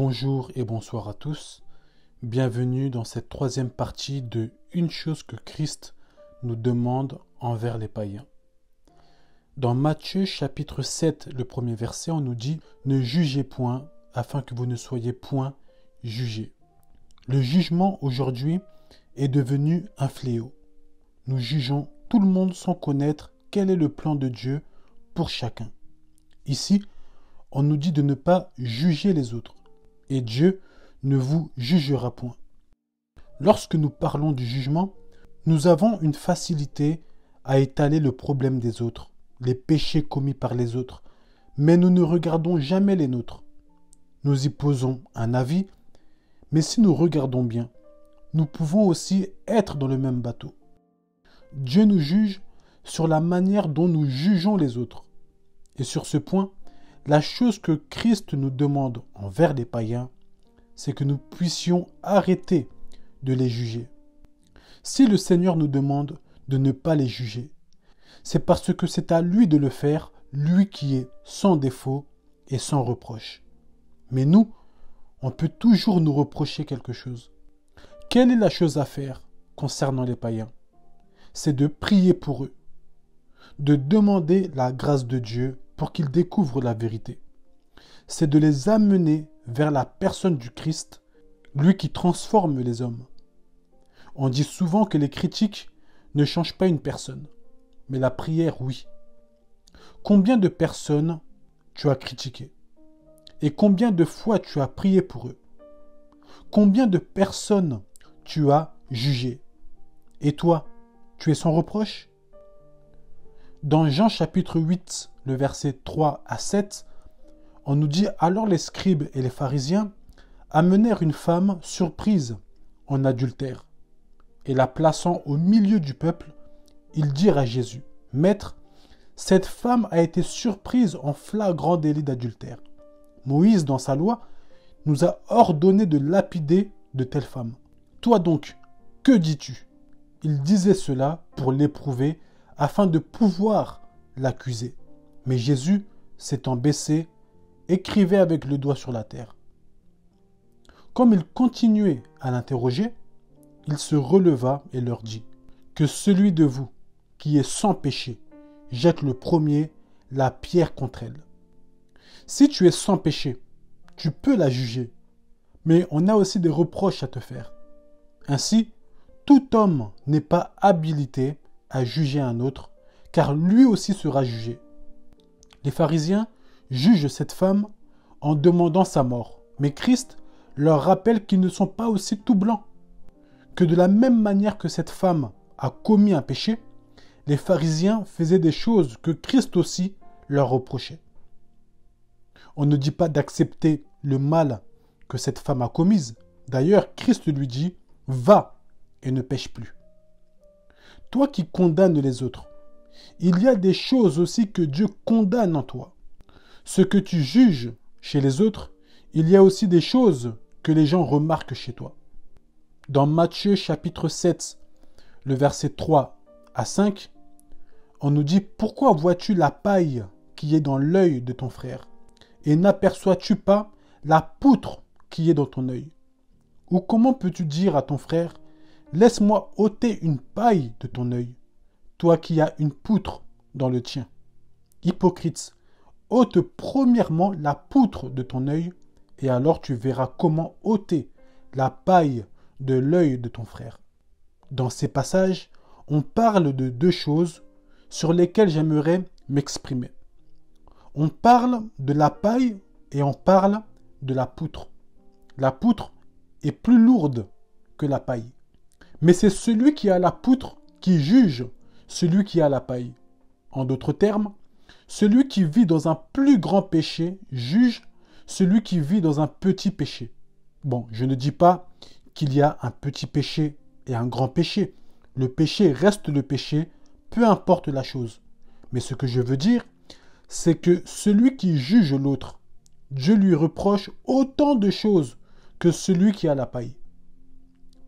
Bonjour et bonsoir à tous. Bienvenue dans cette troisième partie de Une chose que Christ nous demande envers les païens. Dans Matthieu chapitre 7, le premier verset, on nous dit « Ne jugez point, afin que vous ne soyez point jugés ». Le jugement aujourd'hui est devenu un fléau. Nous jugeons tout le monde sans connaître quel est le plan de Dieu pour chacun. Ici, on nous dit de ne pas juger les autres. Et Dieu ne vous jugera point. Lorsque nous parlons du jugement, nous avons une facilité à étaler le problème des autres, les péchés commis par les autres, mais nous ne regardons jamais les nôtres. Nous y posons un avis, mais si nous regardons bien, nous pouvons aussi être dans le même bateau. Dieu nous juge sur la manière dont nous jugeons les autres. Et sur ce point, la chose que Christ nous demande envers les païens, c'est que nous puissions arrêter de les juger. Si le Seigneur nous demande de ne pas les juger, c'est parce que c'est à lui de le faire, lui qui est sans défaut et sans reproche. Mais nous, on peut toujours nous reprocher quelque chose. Quelle est la chose à faire concernant les païens? C'est de prier pour eux, de demander la grâce de Dieu pour qu'ils découvrent la vérité. C'est de les amener vers la personne du Christ, lui qui transforme les hommes. On dit souvent que les critiques ne changent pas une personne, mais la prière, oui. Combien de personnes tu as critiquées? Et combien de fois tu as prié pour eux? Combien de personnes tu as jugées? Et toi, tu es sans reproche? Dans Jean chapitre 8, le verset 3 à 7, on nous dit « Alors les scribes et les pharisiens amenèrent une femme surprise en adultère. Et la plaçant au milieu du peuple, ils dirent à Jésus, « Maître, cette femme a été surprise en flagrant délit d'adultère. Moïse, dans sa loi, nous a ordonné de lapider de telles femmes. Toi donc, que dis-tu » Il disait cela pour l'éprouver, afin de pouvoir l'accuser. Mais Jésus, s'étant baissé, écrivait avec le doigt sur la terre. Comme il continuait à l'interroger, il se releva et leur dit « Que celui de vous qui est sans péché jette le premier la pierre contre elle. » Si tu es sans péché, tu peux la juger, mais on a aussi des reproches à te faire. Ainsi, tout homme n'est pas habilité à juger un autre, car lui aussi sera jugé. Les pharisiens jugent cette femme en demandant sa mort, mais Christ leur rappelle qu'ils ne sont pas aussi tout blancs, que de la même manière que cette femme a commis un péché, les pharisiens faisaient des choses que Christ aussi leur reprochait. On ne dit pas d'accepter le mal que cette femme a commise. D'ailleurs, Christ lui dit « Va et ne pêche plus ». Toi qui condamnes les autres, il y a des choses aussi que Dieu condamne en toi. Ce que tu juges chez les autres, il y a aussi des choses que les gens remarquent chez toi. Dans Matthieu chapitre 7, le verset 3 à 5, on nous dit « Pourquoi vois-tu la paille qui est dans l'œil de ton frère, et n'aperçois-tu pas la poutre qui est dans ton œil? Ou comment peux-tu dire à ton frère « Laisse-moi ôter une paille de ton œil, toi qui as une poutre dans le tien. » Hypocrite, ôte premièrement la poutre de ton œil, et alors tu verras comment ôter la paille de l'œil de ton frère. Dans ces passages, on parle de deux choses sur lesquelles j'aimerais m'exprimer. On parle de la paille et on parle de la poutre. La poutre est plus lourde que la paille. Mais c'est celui qui a la poutre qui juge celui qui a la paille. En d'autres termes, celui qui vit dans un plus grand péché juge celui qui vit dans un petit péché. Bon, je ne dis pas qu'il y a un petit péché et un grand péché. Le péché reste le péché, peu importe la chose. Mais ce que je veux dire, c'est que celui qui juge l'autre, Dieu lui reproche autant de choses que celui qui a la paille.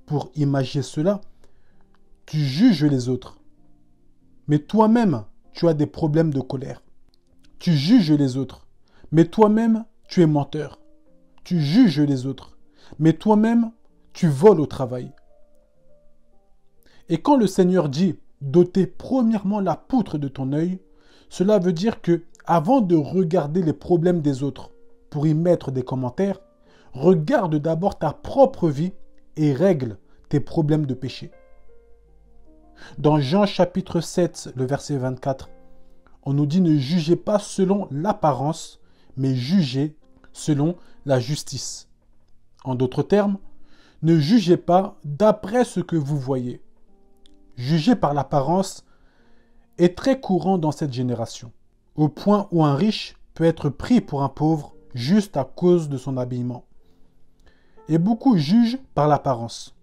Pour imaginer cela, tu juges les autres. Mais toi-même, tu as des problèmes de colère. Tu juges les autres. Mais toi-même, tu es menteur. tu juges les autres, mais toi-même, tu voles au travail. Et quand le Seigneur dit d'ôter premièrement la poutre de ton œil, cela veut dire que avant de regarder les problèmes des autres pour y mettre des commentaires, regarde d'abord ta propre vie et règle tes problèmes de péché. Dans Jean chapitre 7, le verset 24, on nous dit ne jugez pas selon l'apparence, mais jugez selon la justice. En d'autres termes, ne jugez pas d'après ce que vous voyez. Juger par l'apparence est très courant dans cette génération, au point où un riche peut être pris pour un pauvre juste à cause de son habillement. Et beaucoup jugent par l'apparence.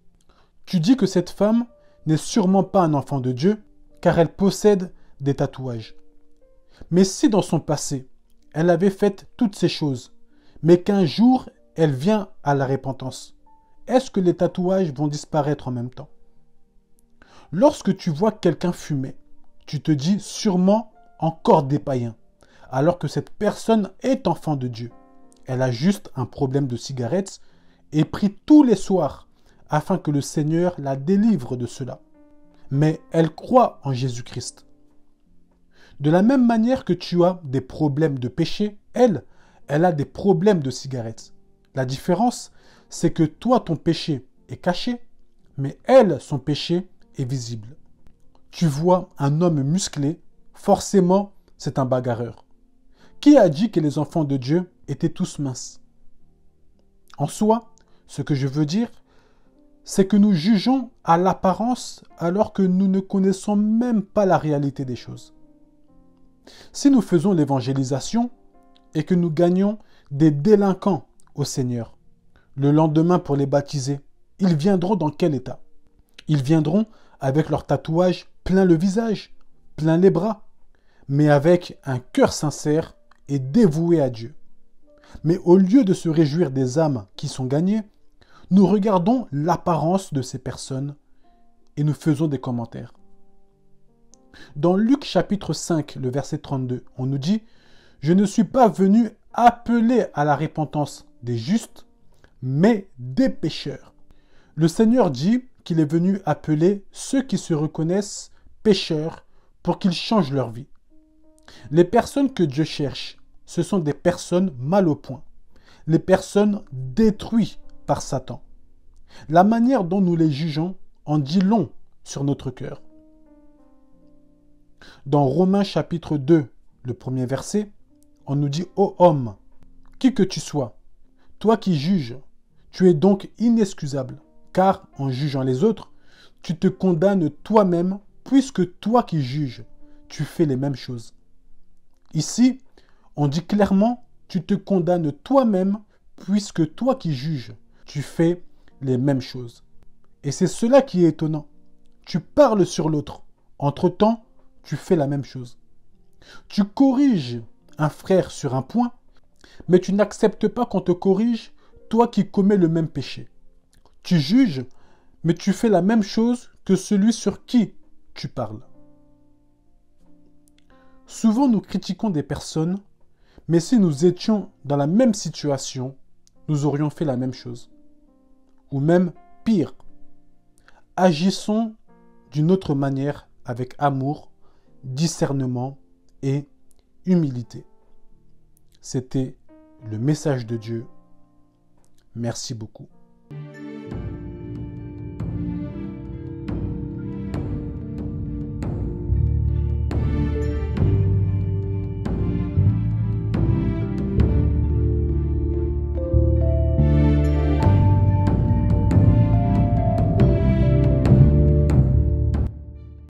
Tu dis que cette femme n'est sûrement pas un enfant de Dieu, car elle possède des tatouages. Mais si dans son passé, elle avait fait toutes ces choses, mais qu'un jour, elle vient à la repentance, est-ce que les tatouages vont disparaître en même temps? Lorsque tu vois quelqu'un fumer, tu te dis sûrement encore des païens, alors que cette personne est enfant de Dieu. Elle a juste un problème de cigarettes et prie tous les soirs afin que le Seigneur la délivre de cela. Mais elle croit en Jésus-Christ. De la même manière que tu as des problèmes de péché, elle a des problèmes de cigarettes. La différence, c'est que toi, ton péché est caché, mais elle, son péché est visible. Tu vois un homme musclé, forcément, c'est un bagarreur. Qui a dit que les enfants de Dieu étaient tous minces? En soi, ce que je veux dire, c'est que nous jugeons à l'apparence alors que nous ne connaissons même pas la réalité des choses. Si nous faisons l'évangélisation et que nous gagnons des délinquants au Seigneur, le lendemain pour les baptiser, ils viendront dans quel état? Ils viendront avec leurs tatouages plein le visage, plein les bras, mais avec un cœur sincère et dévoué à Dieu. Mais au lieu de se réjouir des âmes qui sont gagnées, nous regardons l'apparence de ces personnes et nous faisons des commentaires. Dans Luc chapitre 5, le verset 32, on nous dit « Je ne suis pas venu appeler à la repentance des justes, mais des pécheurs. » Le Seigneur dit qu'il est venu appeler ceux qui se reconnaissent pécheurs pour qu'ils changent leur vie. Les personnes que Dieu cherche, ce sont des personnes mal au point, les personnes détruites par Satan. La manière dont nous les jugeons en dit long sur notre cœur. Dans Romains chapitre 2, le premier verset, on nous dit « Ô homme, qui que tu sois, toi qui juges, tu es donc inexcusable, car en jugeant les autres, tu te condamnes toi-même, puisque toi qui juges, tu fais les mêmes choses. » Ici, on dit clairement « Tu te condamnes toi-même, puisque toi qui juges, tu fais les mêmes choses. » Et c'est cela qui est étonnant. Tu parles sur l'autre. Entre-temps, tu fais la même chose. Tu corriges un frère sur un point, mais tu n'acceptes pas qu'on te corrige, toi qui commets le même péché. Tu juges, mais tu fais la même chose que celui sur qui tu parles. Souvent, nous critiquons des personnes, mais si nous étions dans la même situation, nous aurions fait la même chose. Ou même pire. Agissons d'une autre manière avec amour, discernement et humilité. C'était le message de Dieu. Merci beaucoup.